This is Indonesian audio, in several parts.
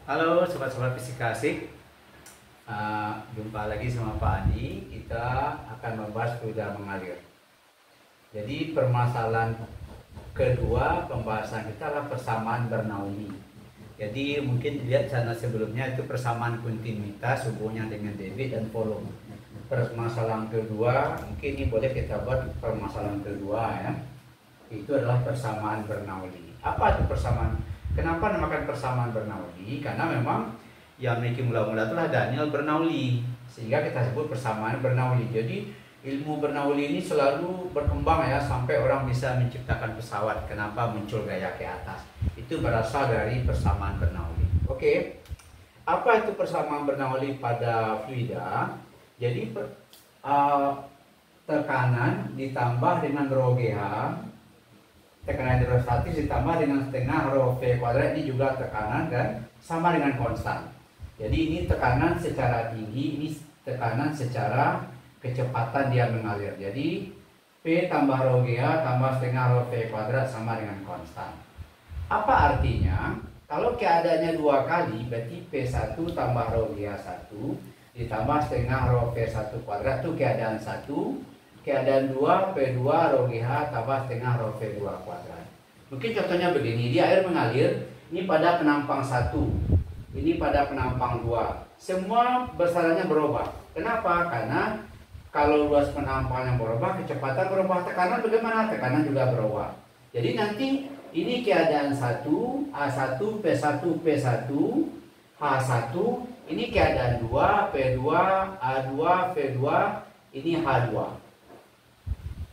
Halo sobat-sobat fisika asik. Jumpa lagi sama Pak Andi. Kita akan membahas fluida mengalir. Jadi permasalahan kedua pembahasan kita adalah persamaan Bernoulli. Jadi mungkin lihat channel sebelumnya itu persamaan kontinuitas hubungannya dengan debit dan volume. Permasalahan kedua mungkin ini boleh kita buat permasalahan kedua ya. Itu adalah persamaan Bernoulli. Apa itu persamaan? Kenapa namakan persamaan Bernoulli? Karena memang yang memiliki mula-mula itulah Daniel Bernoulli, sehingga kita sebut persamaan Bernoulli. Jadi ilmu Bernoulli ini selalu berkembang ya, sampai orang bisa menciptakan pesawat. Kenapa muncul gaya ke atas? Itu berasal dari persamaan Bernoulli. Oke, apa itu persamaan Bernoulli pada fluida? Jadi tekanan ditambah dengan rho GH, tekanan hidrostatis ditambah dengan setengah rho V kuadrat, ini juga tekanan dan sama dengan konstan. Jadi ini tekanan secara tinggi, ini tekanan secara kecepatan dia mengalir. Jadi P tambah rho GH tambah setengah rho V kuadrat sama dengan konstan. Apa artinya? Kalau keadaannya dua kali, berarti P1 tambah rho GH1 ditambah setengah rho V1 kuadrat itu keadaan 1. Keadaan 2, P2 rho GH tambah setengah rho V2 kuadrat. Mungkin contohnya begini, di air mengalir, ini pada penampang 1, ini pada penampang 2. Semua besarannya berubah. Kenapa? Karena kalau luas penampangnya berubah, kecepatan berubah, tekanan bagaimana? Tekanan juga berubah. Jadi nanti ini keadaan 1, A1, P1, P1, H1, ini keadaan 2, P2, A2, V2, ini H2.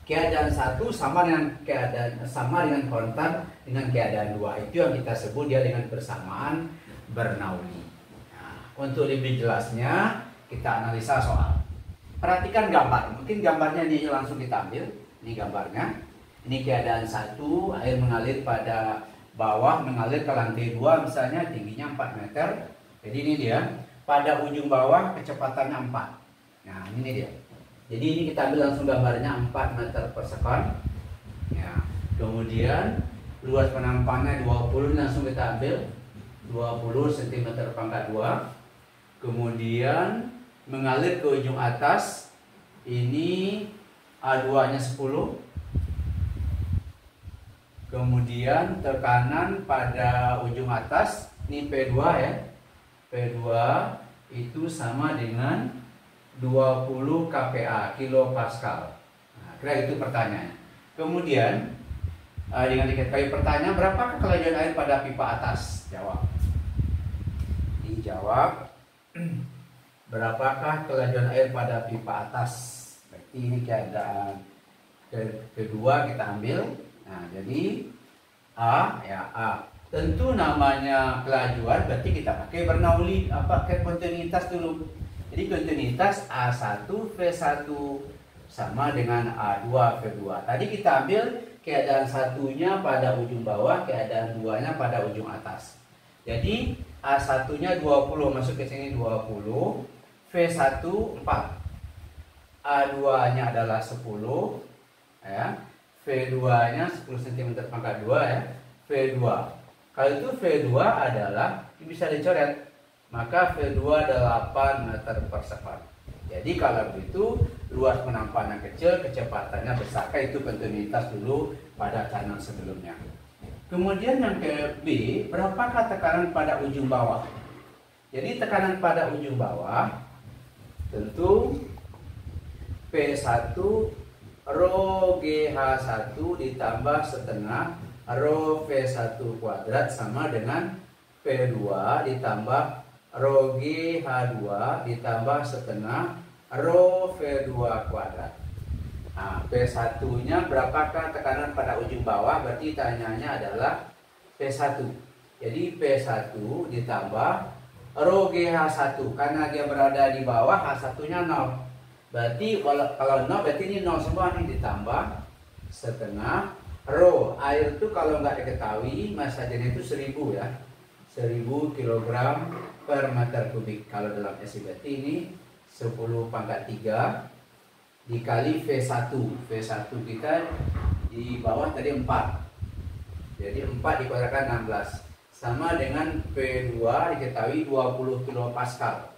Keadaan 1 sama dengan konstan dengan keadaan 2. Itu yang kita sebut dia dengan persamaan Bernoulli. Nah, untuk lebih jelasnya kita analisa soal. Perhatikan gambar. Mungkin gambarnya ini langsung kita ambil. Ini gambarnya. Ini keadaan 1, air mengalir pada bawah, mengalir ke lantai 2 misalnya, tingginya 4 meter. Jadi ini dia. Pada ujung bawah kecepatannya 4. Nah, ini dia. Jadi ini kita ambil langsung gambarnya 4 meter per sekon ya. Kemudian luas penampangnya 20, langsung kita ambil 20 cm pangkat 2. Kemudian mengalir ke ujung atas, ini A2 nya 10. Kemudian tekanan pada ujung atas, ini P2 ya. P2 itu sama dengan 20 kPa, kilopascal. Nah, kira itu pertanyaannya. Kemudian dengan diketahui pertanyaan, berapakah kelajuan air pada pipa atas? Jawab. Dijawab. Berapakah kelajuan air pada pipa atas? Berarti ini keadaan kedua kita ambil. Nah, jadi A ya A. Tentu namanya kelajuan, berarti kita pakai Bernoulli, pakai kontinuitas dulu. Jadi kontinuitas A1 V1 sama dengan A2 V2. Tadi kita ambil keadaan satunya pada ujung bawah, keadaan 2-nya pada ujung atas. Jadi A1-nya 20, masuk ke sini 20, V1 4. A2-nya adalah 10 ya. V2-nya 10 cm pangkat 2 ya. V2. Kalau itu V2 adalah bisa dicoret. Maka V2 adalah 8 meter per sekon. Jadi kalau begitu luas penampangnya kecil, kecepatannya besar. Itu kontinuitas dulu pada channel sebelumnya. Kemudian yang ke B, berapakah tekanan pada ujung bawah? Jadi tekanan pada ujung bawah tentu P1 rho GH1 ditambah setengah rho V1 kuadrat sama dengan P2 ditambah rho GH2 ditambah setengah rho V2 kuadrat. Nah, P1-nya berapakah tekanan pada ujung bawah? Berarti tanyanya adalah P1. Jadi P1 ditambah rho GH1. Karena dia berada di bawah, H1-nya 0. Berarti kalau 0 berarti ini 0 semua nih, ditambah setengah rho. Air itu kalau nggak diketahui massa jenis itu 1000 ya. 1000 kg per meter kubik. Kalau dalam SI berarti ini 10 pangkat 3 dikali V1. V1 kita di bawah tadi 4. Jadi 4 dikuadratkan 16. sama dengan P2 diketahui 20 kilopascal.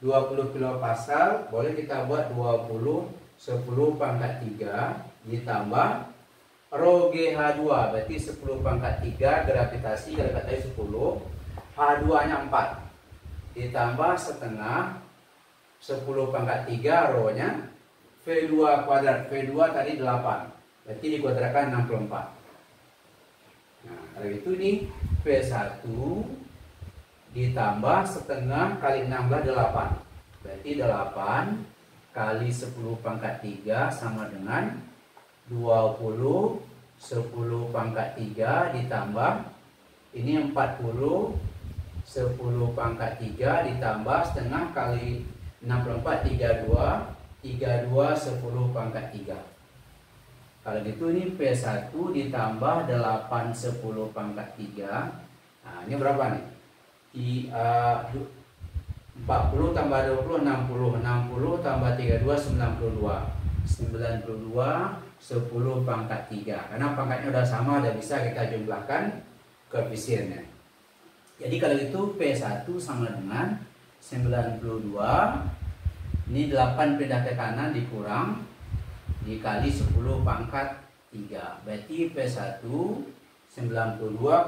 20 kilopascal boleh kita buat 20 10 pangkat 3 ditambah rho GH2, berarti 10 pangkat 3 gravitasi kalau katanya 10, H2 nya 4 ditambah setengah 10 pangkat 3 rho nya V2 kuadrat, V2 tadi 8 berarti dikuadratkan 64. Nah kalau itu nih P1 ditambah setengah kali 16 8 berarti 8 kali 10 pangkat 3 sama dengan 20 10 pangkat 3 ditambah ini 40 10 pangkat 3 ditambah setengah kali 64 32 10 pangkat 3. Kalau gitu ini P1 ditambah 8 10 pangkat 3. Nah ini berapa nih? 40 tambah 20 60 60 tambah 32 92 10 pangkat 3 karena pangkatnya udah sama udah bisa kita jumlahkan koefisiennya. Jadi kalau itu P1 sama dengan 92 ini 8 pindah ke kanan dikurang dikali 10 pangkat 3 berarti P1 92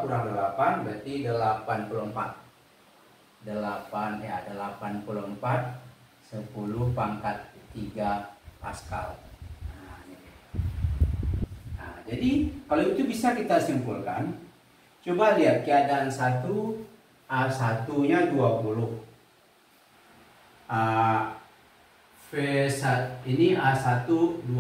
kurang 8 berarti 84 84 10 pangkat 3 pascal. Nah, jadi kalau itu bisa kita simpulkan. Coba lihat keadaan 1 A1 nya 20 V1 ini A1 20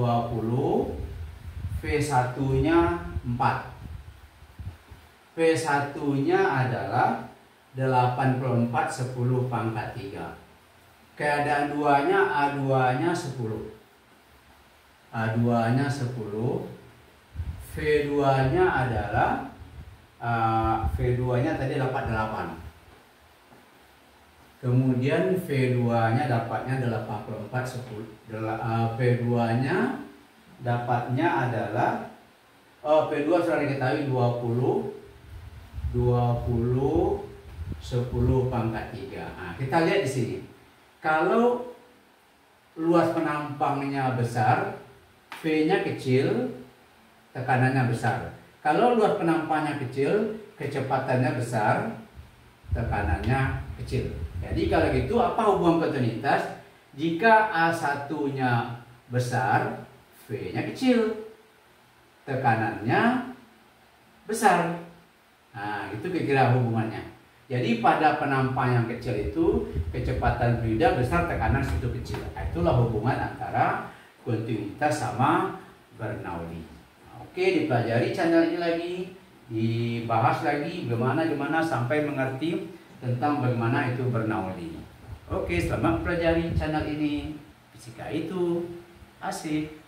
V1 nya 4 V1 nya adalah 84 10 pangkat 3. Keadaan 2 nya A2 nya 10 A2 nya 10 V2 nya adalah V2 nya tadi dapat 8 kemudian V2 nya dapatnya 84 10 V2 nya dapatnya adalah V2 sudah diketahui 20 10 pangkat 3. Nah, kita lihat di sini. Kalau luas penampangnya besar, V-nya kecil, tekanannya besar. Kalau luas penampangnya kecil, kecepatannya besar, tekanannya kecil. Jadi kalau gitu apa hubungan kontinuitas? Jika A1-nya besar, V-nya kecil, tekanannya besar. Nah, itu kira-kira hubungannya. Jadi pada penampang yang kecil itu kecepatan fluida besar, tekanan situ kecil. Nah, itulah hubungan antara kontinuitas sama Bernoulli. Nah, oke, dipelajari channel ini lagi, dibahas lagi gimana sampai mengerti tentang bagaimana itu Bernoulli. Oke, selamat pelajari channel ini. Fisika itu asik.